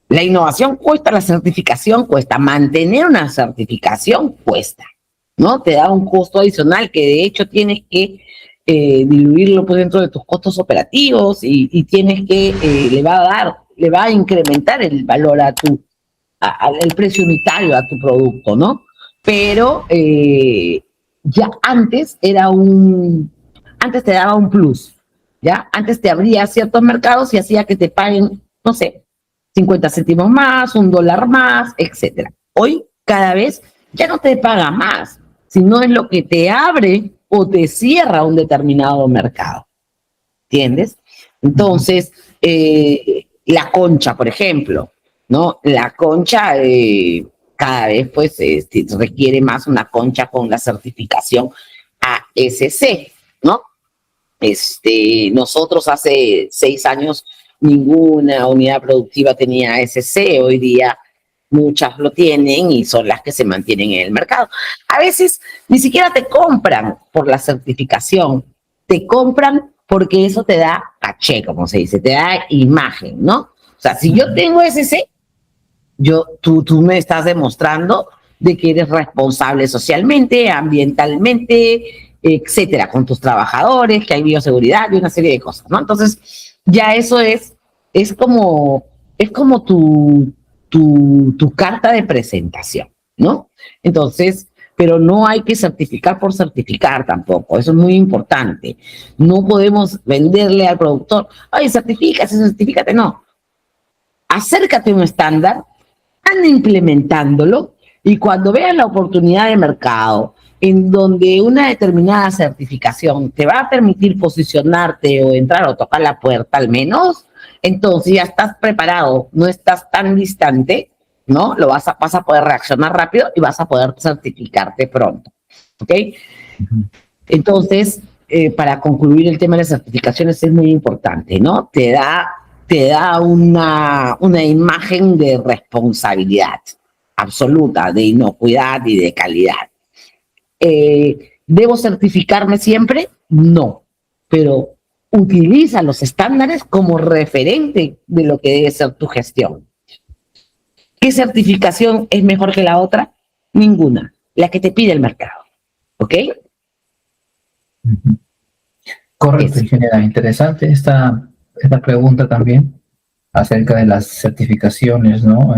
La innovación cuesta, la certificación cuesta, mantener una certificación cuesta, ¿no? Te da un costo adicional que de hecho tienes que diluirlo pues, dentro de tus costos operativos y tienes que, le va a incrementar el valor al precio unitario a tu producto, ¿no? Pero ya antes antes te daba un plus, ¿ya? Antes te abría ciertos mercados y hacía que te paguen, no sé, 50 céntimos más, $1 más, etcétera. Hoy cada vez ya no te paga más, sino es lo que te abre o te cierra un determinado mercado. ¿Entiendes? Entonces, la concha, por ejemplo, ¿no? La concha cada vez pues requiere más una concha con la certificación ASC, ¿no? Nosotros hace 6 años ninguna unidad productiva tenía ASC, hoy día muchas lo tienen y son las que se mantienen en el mercado. A veces ni siquiera te compran por la certificación, te compran porque eso te da caché, como se dice, te da imagen, ¿no? O sea, si yo tengo ASC, tú me estás demostrando de que eres responsable socialmente, ambientalmente, etcétera, con tus trabajadores, que hay bioseguridad y una serie de cosas, ¿no? Entonces, ya eso es como tu carta de presentación, ¿no? Entonces, pero no hay que certificar por certificar tampoco, eso es muy importante. No podemos venderle al productor, ay, certifícate, no. Acércate a un estándar, anda implementándolo y cuando veas la oportunidad de mercado en donde una determinada certificación te va a permitir posicionarte o entrar o tocar la puerta al menos, entonces ya estás preparado, no estás tan distante, ¿no? Vas a poder reaccionar rápido y vas a poder certificarte pronto, ¿ok? Entonces, para concluir el tema de las certificaciones es muy importante, ¿no? Te da una imagen de responsabilidad absoluta, de inocuidad y de calidad. ¿Debo certificarme siempre? No, pero utiliza los estándares como referente de lo que debe ser tu gestión. ¿Qué certificación es mejor que la otra? Ninguna, la que te pide el mercado, ¿ok? Correcto, ingeniera. Interesante esta pregunta también acerca de las certificaciones, ¿no?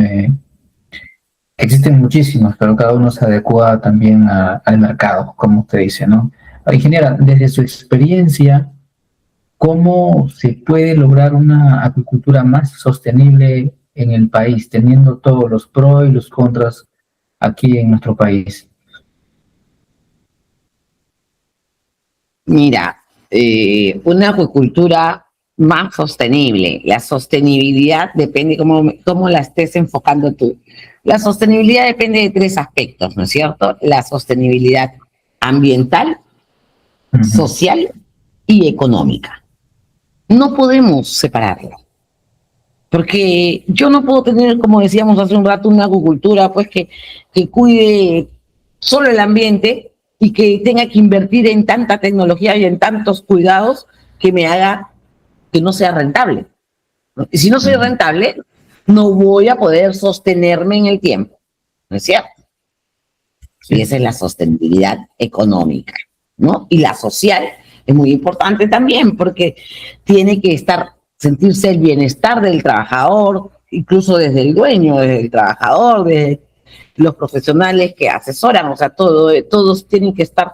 Existen muchísimas, pero cada uno se adecua también al mercado, como usted dice, ¿no? Ingeniera, desde su experiencia, ¿cómo se puede lograr una acuicultura más sostenible en el país, teniendo todos los pros y los contras aquí en nuestro país? Mira, una acuicultura más sostenible. La sostenibilidad depende cómo la estés enfocando tú. La sostenibilidad depende de 3 aspectos, ¿no es cierto? La sostenibilidad ambiental, social y económica. No podemos separarlo. Porque yo no puedo tener, como decíamos hace un rato, una acuicultura pues que cuide solo el ambiente y que tenga que invertir en tanta tecnología y en tantos cuidados que me haga que no sea rentable. Y si no soy rentable, no voy a poder sostenerme en el tiempo, ¿no es cierto? Y esa es la sostenibilidad económica, ¿no? Y la social es muy importante también porque tiene que sentirse el bienestar del trabajador, incluso desde el dueño, desde el trabajador, desde los profesionales que asesoran, o sea, todos tienen que estar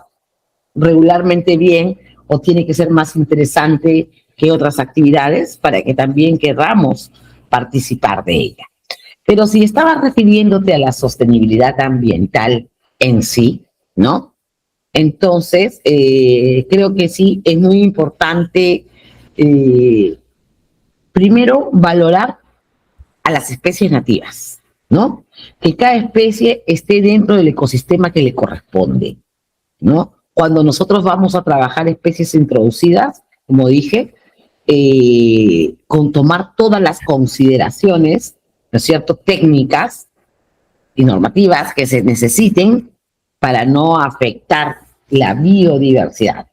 regularmente bien o tiene que ser más interesante que otras actividades para que también queramos participar de ella. Pero si estabas refiriéndote a la sostenibilidad ambiental en sí, ¿no? Entonces, creo que sí, es muy importante, primero, valorar a las especies nativas, ¿no? Que cada especie esté dentro del ecosistema que le corresponde, ¿no? Cuando nosotros vamos a trabajar especies introducidas, como dije, con tomar todas las consideraciones, ¿no es cierto?, técnicas y normativas que se necesiten para no afectar la biodiversidad.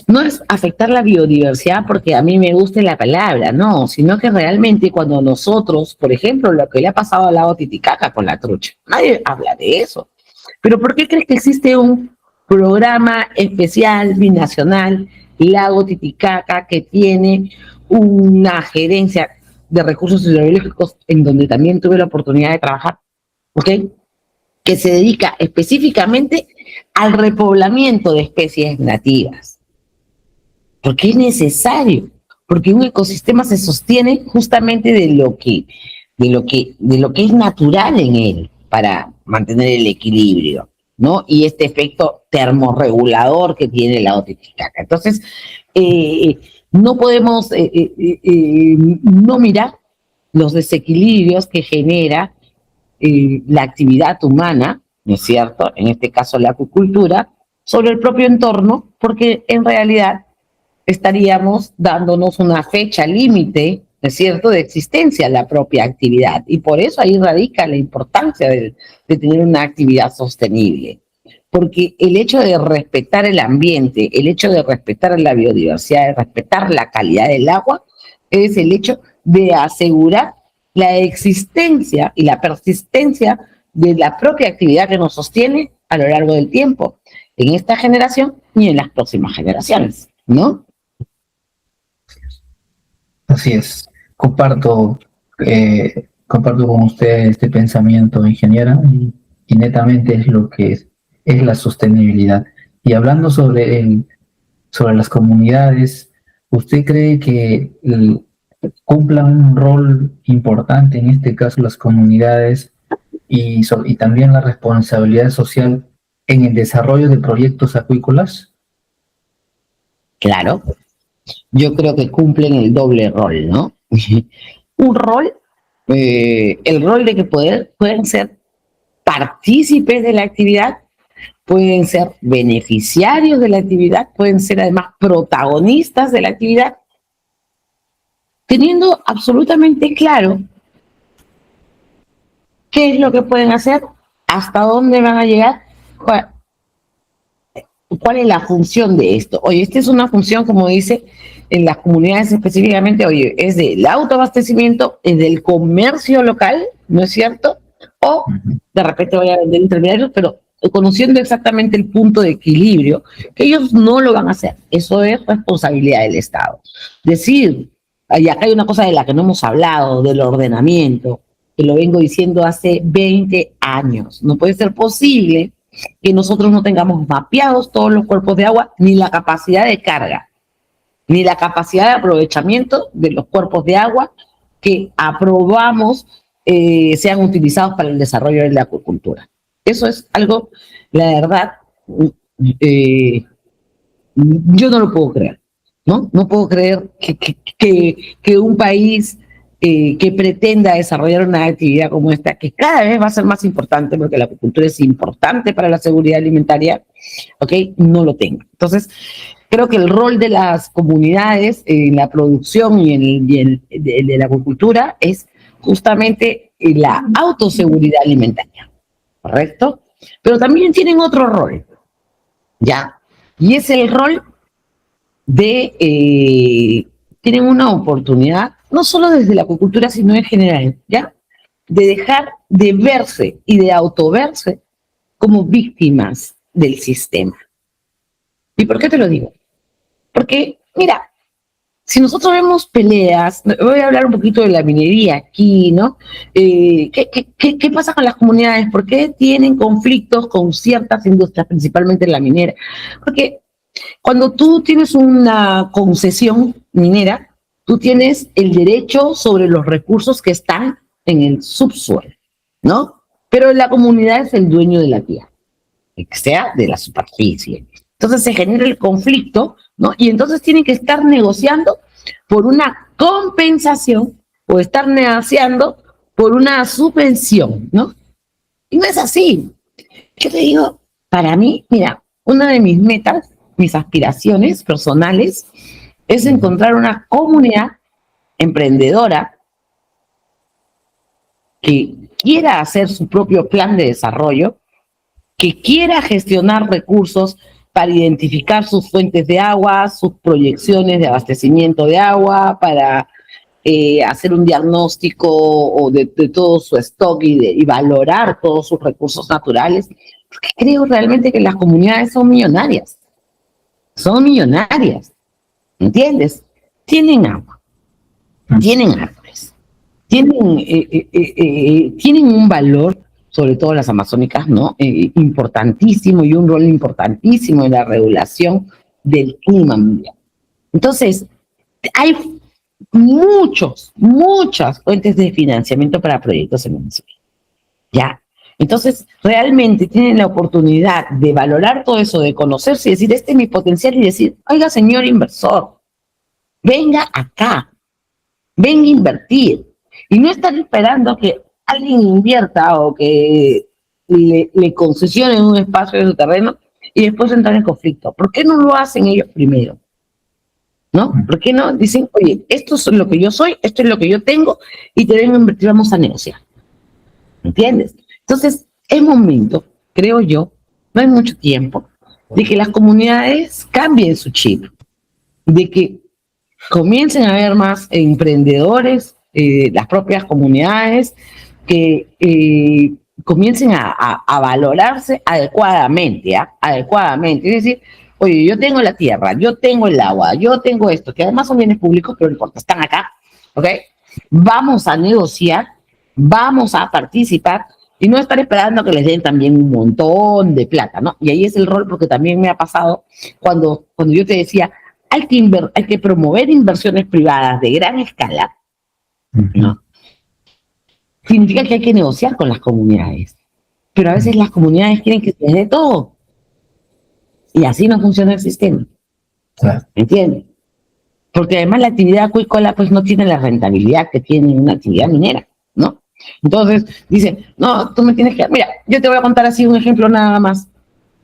No es afectar la biodiversidad porque a mí me guste la palabra, no, sino que realmente cuando nosotros, por ejemplo, lo que le ha pasado al lago Titicaca con la trucha, nadie habla de eso. Pero ¿por qué crees que existe un programa especial binacional, Lago Titicaca, que tiene una gerencia de recursos hidrobiológicos en donde también tuve la oportunidad de trabajar, ¿ok? Que se dedica específicamente al repoblamiento de especies nativas? Porque es necesario, porque un ecosistema se sostiene justamente de lo que es natural en él para mantener el equilibrio, ¿no? Y este efecto termorregulador que tiene la Titicaca. Entonces, no podemos no mirar los desequilibrios que genera la actividad humana, ¿no es cierto?, en este caso la acuicultura, sobre el propio entorno, porque en realidad estaríamos dándonos una fecha límite, ¿no es cierto?, de existencia a la propia actividad. Y por eso ahí radica la importancia de tener una actividad sostenible. Porque el hecho de respetar el ambiente, el hecho de respetar la biodiversidad, de respetar la calidad del agua, es el hecho de asegurar la existencia y la persistencia de la propia actividad que nos sostiene a lo largo del tiempo, en esta generación y en las próximas generaciones, ¿no? Así es. Comparto con usted este pensamiento, ingeniera, y netamente es lo que es la sostenibilidad. Y hablando sobre las comunidades, ¿usted cree que cumplan un rol importante, en este caso las comunidades, y también la responsabilidad social en el desarrollo de proyectos acuícolas? Claro, yo creo que cumplen el doble rol, ¿no? Un rol, el rol de que pueden ser partícipes de la actividad, pueden ser beneficiarios de la actividad, pueden ser además protagonistas de la actividad, teniendo absolutamente claro qué es lo que pueden hacer, hasta dónde van a llegar, cuál es la función de esto. Oye, esta es una función, como dice, en las comunidades específicamente, oye, es del autoabastecimiento, es del comercio local, ¿no es cierto? O de repente voy a vender intermediarios, pero conociendo exactamente el punto de equilibrio, que ellos no lo van a hacer. Eso es responsabilidad del Estado. Decir, y acá hay una cosa de la que no hemos hablado, del ordenamiento, que lo vengo diciendo hace 20 años. No puede ser posible que nosotros no tengamos mapeados todos los cuerpos de agua, ni la capacidad de carga, ni la capacidad de aprovechamiento de los cuerpos de agua que aprobamos sean utilizados para el desarrollo de la acuicultura. Eso es algo, la verdad, yo no lo puedo creer, ¿no? No puedo creer que un país que pretenda desarrollar una actividad como esta, que cada vez va a ser más importante, porque la acuicultura es importante para la seguridad alimentaria, ¿ok?, no lo tenga. Entonces, creo que el rol de las comunidades en la producción de la acuicultura es justamente la autoseguridad alimentaria, ¿correcto? Pero también tienen otro rol, ¿ya? Y es el rol de, tienen una oportunidad, no solo desde la acuicultura, sino en general, ¿ya?, de dejar de verse y de autoverse como víctimas del sistema. ¿Y por qué te lo digo? Porque, mira, si nosotros vemos peleas, voy a hablar un poquito de la minería aquí, ¿no? ¿Qué pasa con las comunidades? ¿Por qué tienen conflictos con ciertas industrias, principalmente la minera? Porque cuando tú tienes una concesión minera, tú tienes el derecho sobre los recursos que están en el subsuelo, ¿no? Pero la comunidad es el dueño de la tierra, que sea de la superficie. Entonces se genera el conflicto, ¿no? Y entonces tienen que estar negociando por una compensación o estar negociando por una subvención, ¿no? Y no es así. Yo te digo, para mí, mira, una de mis metas, mis aspiraciones personales, es encontrar una comunidad emprendedora que quiera hacer su propio plan de desarrollo, que quiera gestionar recursos para identificar sus fuentes de agua, sus proyecciones de abastecimiento de agua, para hacer un diagnóstico o de todo su stock y valorar todos sus recursos naturales, porque creo realmente que las comunidades son millonarias, ¿entiendes? Tienen agua, tienen árboles, tienen un valor, sobre todo las amazónicas, ¿no? Importantísimo y un rol importantísimo en la regulación del clima mundial. Entonces, hay muchas fuentes de financiamiento para proyectos en Venezuela. ¿Ya? Entonces, realmente tienen la oportunidad de valorar todo eso, de conocerse y decir, este es mi potencial, y decir, oiga, señor inversor, venga acá, venga a invertir. Y no estar esperando que alguien invierta o que le concesionen un espacio de su terreno y después entrar en conflicto. ¿Por qué no lo hacen ellos primero? ¿No? ¿Por qué no? Dicen, oye, esto es lo que yo soy, esto es lo que yo tengo, y te vengo a invertir, vamos a negociar. ¿Entiendes? Entonces, es momento, creo yo, no hay mucho tiempo, de que las comunidades cambien su chip, de que comiencen a haber más emprendedores, las propias comunidades, que comiencen a valorarse adecuadamente, ¿eh? Adecuadamente. Es decir, oye, yo tengo la tierra, yo tengo el agua, yo tengo esto, que además son bienes públicos, pero no importa, están acá, ¿ok? Vamos a negociar, vamos a participar y no estar esperando que les den también un montón de plata, ¿no? Y ahí es el rol, porque también me ha pasado cuando yo te decía, hay que promover inversiones privadas de gran escala, ¿no? Significa que hay que negociar con las comunidades, pero a veces las comunidades quieren que se dé todo. Y así no funciona el sistema. Claro. ¿Entiendes? Porque además la actividad acuícola pues no tiene la rentabilidad que tiene una actividad minera, ¿no? Entonces dicen, no, tú me tienes que... Mira, yo te voy a contar así un ejemplo nada más.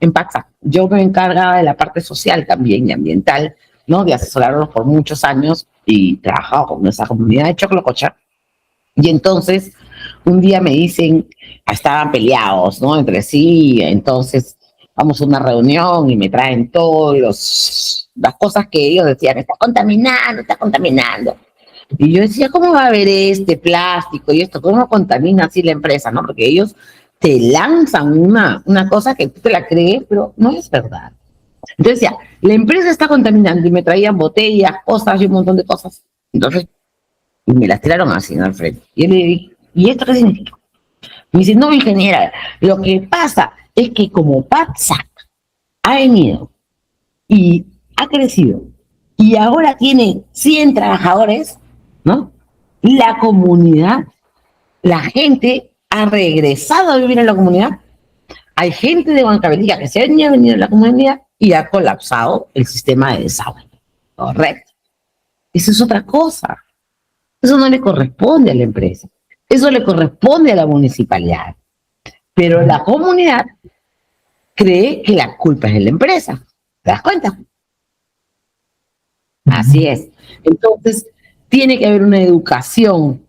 En Paxa, yo me encargaba de la parte social también y ambiental, ¿no? De asesorarlos por muchos años y trabajaba con esa comunidad de Choclococha. Y entonces, un día me dicen, estaban peleados, ¿no? Entre sí, entonces vamos a una reunión y me traen todas las cosas que ellos decían, está contaminando. Y yo decía, ¿cómo va a haber este plástico y esto? ¿Cómo contamina así la empresa, no? Porque ellos te lanzan una cosa que tú te la crees, pero no es verdad. Entonces decía, la empresa está contaminando, y me traían botellas, cosas y un montón de cosas. Entonces, y me las tiraron así, ¿no? Al frente. Y yo le dije, ¿y esto qué significa? Me dice, no, ingeniera, lo que pasa es que como PATSAC ha venido y ha crecido y ahora tiene 100 trabajadores, ¿no? La comunidad, la gente ha regresado a vivir en la comunidad. Hay gente de Huancavelica que se ha venido en la comunidad y ha colapsado el sistema de desagüe. Correcto. Eso es otra cosa. Eso no le corresponde a la empresa. Eso le corresponde a la municipalidad. Pero la comunidad cree que la culpa es de la empresa. ¿Te das cuenta? Así es. Entonces, tiene que haber una educación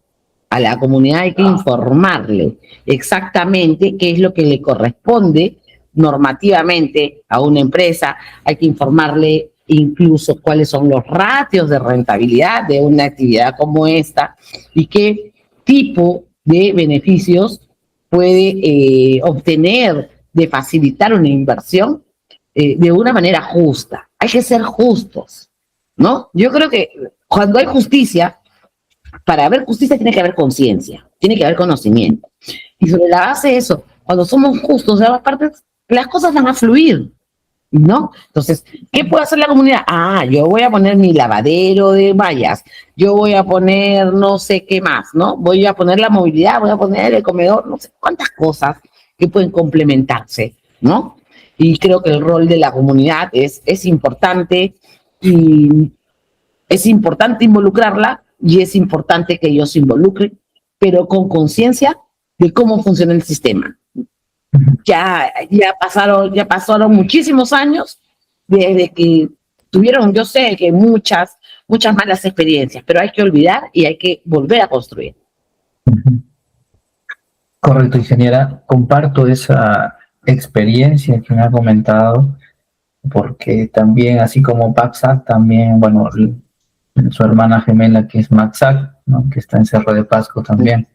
a la comunidad, hay que informarle exactamente qué es lo que le corresponde normativamente a una empresa, hay que informarle incluso cuáles son los ratios de rentabilidad de una actividad como esta y qué tipo de beneficios puede obtener de facilitar una inversión de una manera justa. Hay que ser justos, ¿no? Yo creo que cuando hay justicia, para haber justicia tiene que haber conciencia, tiene que haber conocimiento. Y sobre la base de eso, cuando somos justos de ambas partes, las cosas van a fluir, ¿no? Entonces, ¿qué puede hacer la comunidad? Ah, yo voy a poner mi lavadero de mallas, yo voy a poner no sé qué más, ¿no? Voy a poner la movilidad, voy a poner el comedor, no sé cuántas cosas que pueden complementarse, ¿no? Y creo que el rol de la comunidad es importante, y es importante involucrarla, y es importante que ellos se involucren, pero con conciencia de cómo funciona el sistema. Ya pasaron muchísimos años desde que tuvieron, yo sé que muchas malas experiencias, pero hay que olvidar y hay que volver a construir. Correcto, ingeniera. Comparto esa experiencia que me ha comentado, porque también, así como Paxac, también, bueno, su hermana gemela que es Maxac, ¿no? Que está en Cerro de Pasco también.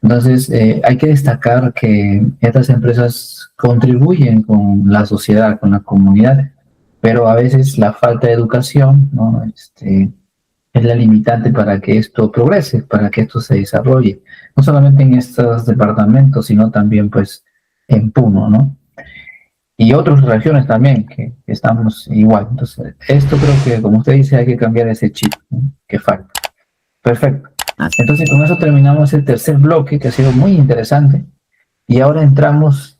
Entonces, hay que destacar que estas empresas contribuyen con la sociedad, con la comunidad, pero a veces la falta de educación, ¿no? Es la limitante para que esto progrese, para que esto se desarrolle, no solamente en estos departamentos, sino también pues en Puno, ¿no? Y otras regiones también, que estamos igual. Entonces, esto creo que, como usted dice, hay que cambiar ese chip, ¿no? Que falta. Perfecto. Entonces, con eso terminamos el tercer bloque, que ha sido muy interesante. Y ahora entramos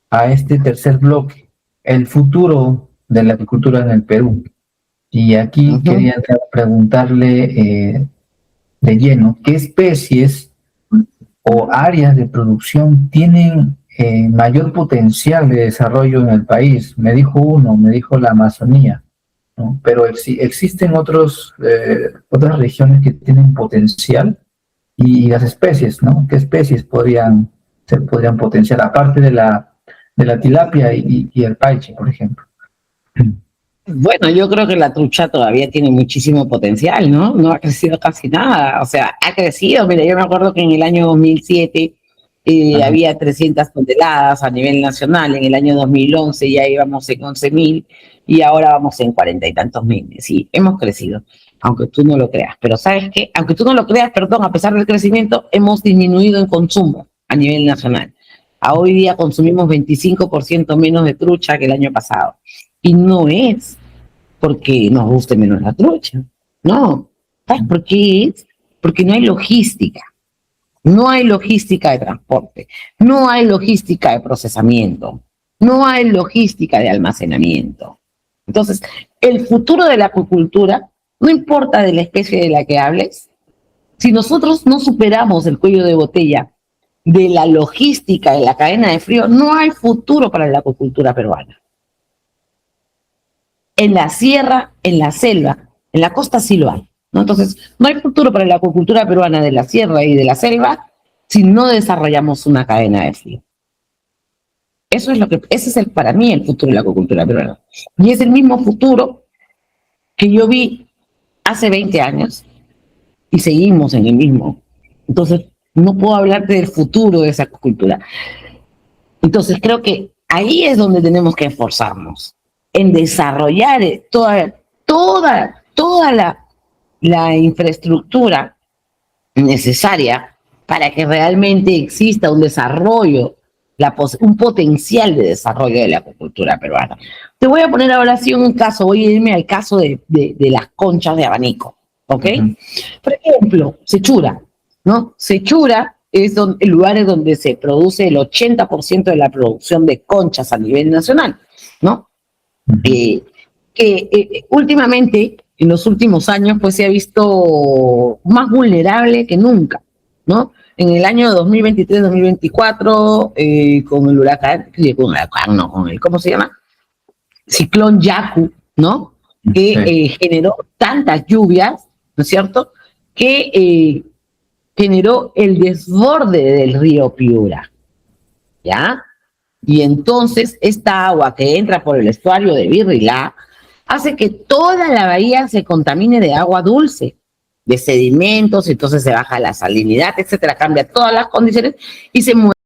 a este tercer bloque, el futuro de la agricultura en el Perú. Y aquí quería preguntarle de lleno, ¿qué especies o áreas de producción tienen mayor potencial de desarrollo en el país? Me dijo la Amazonía, ¿no? Pero existen otras regiones que tienen potencial, y las especies, ¿no? ¿Qué especies podrían potenciar, aparte de la tilapia y el paiche, por ejemplo? Bueno, yo creo que la trucha todavía tiene muchísimo potencial, ¿no? No ha crecido casi nada. O sea, ha crecido. Mira, yo me acuerdo que en el año 2007 había 300 toneladas a nivel nacional. En el año 2011 ya íbamos en 11.000 y ahora vamos en 40 y tantos mil. Sí, hemos crecido, aunque tú no lo creas. Pero ¿sabes qué? Aunque tú no lo creas, perdón, a pesar del crecimiento, hemos disminuido en consumo a nivel nacional. A hoy día consumimos 25% menos de trucha que el año pasado. Y no es porque nos guste menos la trucha. No. ¿Sabes por qué es? Porque no hay logística. No hay logística de transporte. No hay logística de procesamiento. No hay logística de almacenamiento. Entonces, el futuro de la acuicultura, no importa de la especie de la que hables, si nosotros no superamos el cuello de botella de la logística de la cadena de frío, no hay futuro para la acuicultura peruana. En la sierra, en la selva, en la costa sí lo hay, ¿no? Entonces, no hay futuro para la acuicultura peruana de la sierra y de la selva si no desarrollamos una cadena de frío. Ese es para mí el futuro de la acuicultura peruana. Y es el mismo futuro que yo vi hace 20 años y seguimos en el mismo. Entonces, no puedo hablarte del futuro de esa acuicultura. Entonces, creo que ahí es donde tenemos que esforzarnos, en desarrollar toda la infraestructura necesaria para que realmente exista un desarrollo, un potencial de desarrollo de la acuicultura peruana. Te voy a poner ahora sí un caso, voy a irme al caso de las conchas de abanico, ¿ok? Por ejemplo, Sechura, ¿no? Sechura es el lugar donde se produce el 80% de la producción de conchas a nivel nacional, ¿no? Últimamente, en los últimos años, pues se ha visto más vulnerable que nunca, ¿no? En el año 2023-2024, con el huracán, ¿cómo se llama? Ciclón Yaku, ¿no? Que generó tantas lluvias, ¿no es cierto? Que generó el desborde del río Piura, ¿ya? Y entonces esta agua que entra por el estuario de Birrilá hace que toda la bahía se contamine de agua dulce, de sedimentos, entonces se baja la salinidad, etcétera, cambia todas las condiciones y se muere